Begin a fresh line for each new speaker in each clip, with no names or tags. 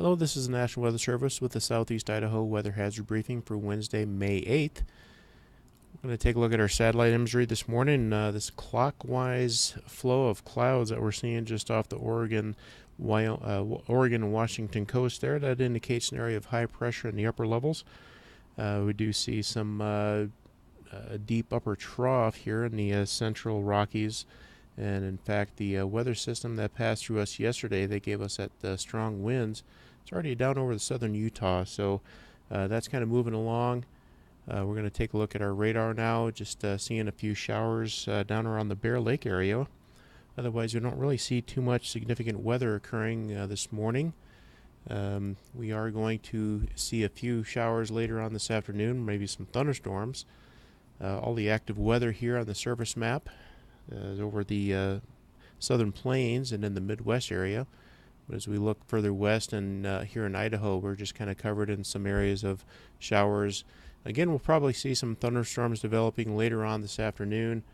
Hello, this is the National Weather Service with the Southeast Idaho Weather Hazard Briefing for Wednesday, May 8th. We're going to take a look at our satellite imagery this morning. This clockwise flow of clouds that we're seeing just off the Oregon and Washington coast there, that indicates an area of high pressure in the upper levels. We do see some deep upper trough here in the central Rockies. And in fact, the weather system that passed through us yesterday, they gave us that strong winds. It's already down over the southern Utah, so that's kind of moving along. We're going to take a look at our radar now, just seeing a few showers down around the Bear Lake area. Otherwise, we don't really see too much significant weather occurring this morning. We are going to see a few showers later on this afternoon, maybe some thunderstorms. All the active weather here on the surface map is over the southern plains and in the Midwest area. But as we look further west and here in Idaho, we're just kind of covered in some areas of showers. Again, we'll probably see some thunderstorms developing later on this afternoon.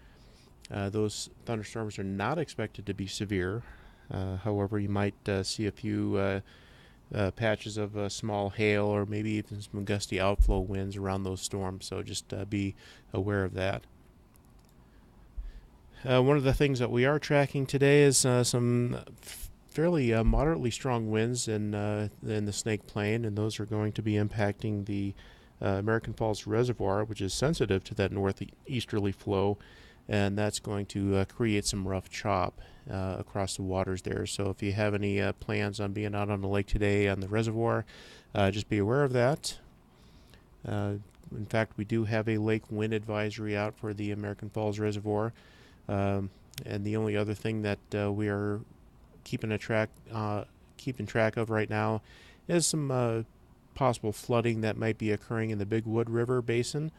Those thunderstorms are not expected to be severe. However, you might see a few patches of small hail or maybe even some gusty outflow winds around those storms. So just be aware of that. One of the things that we are tracking today is some fairly moderately strong winds in the Snake Plain, and those are going to be impacting the American Falls Reservoir, which is sensitive to that northeasterly flow, and that's going to create some rough chop across the waters there. So if you have any plans on being out on the lake today on the reservoir, just be aware of that. In fact, we do have a lake wind advisory out for the American Falls Reservoir. And the only other thing that we are keeping track of right now is some possible flooding that might be occurring in the Big Wood River Basin,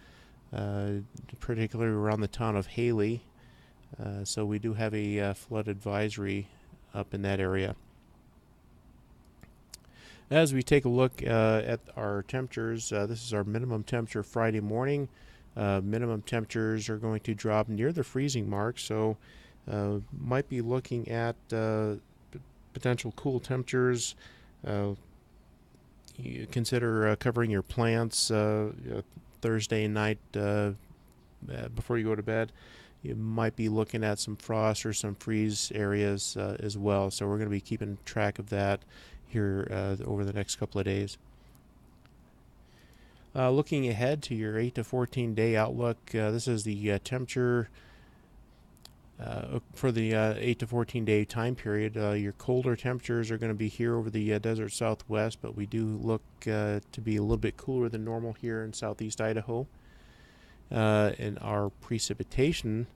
particularly around the town of Hailey. So we do have a flood advisory up in that area. As we take a look at our temperatures, this is our minimum temperature Friday morning. Minimum temperatures are going to drop near the freezing mark, so might be looking at potential cool temperatures. You consider covering your plants Thursday night before you go to bed. You might be looking at some frost or some freeze areas as well, so we're going to be keeping track of that here over the next couple of days. Looking ahead to your 8 to 14 day outlook, this is the temperature for the 8 to 14 day time period. Your colder temperatures are going to be here over the desert southwest, but we do look to be a little bit cooler than normal here in southeast Idaho. And our precipitation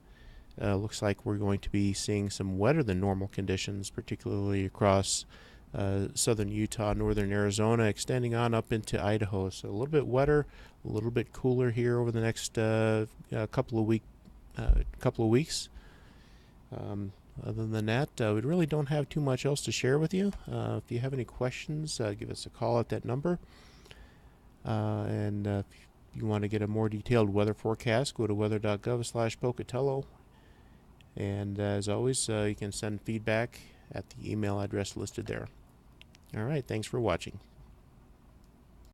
looks like we're going to be seeing some wetter than normal conditions, particularly across southern Utah, northern Arizona, extending on up into Idaho. So a little bit wetter, a little bit cooler here over the next couple of weeks. Other than that, we really don't have too much else to share with you. If you have any questions, give us a call at that number. And if you want to get a more detailed weather forecast, go to weather.gov/Pocatello. And as always, you can send feedback at the email address listed there. All right, thanks for watching.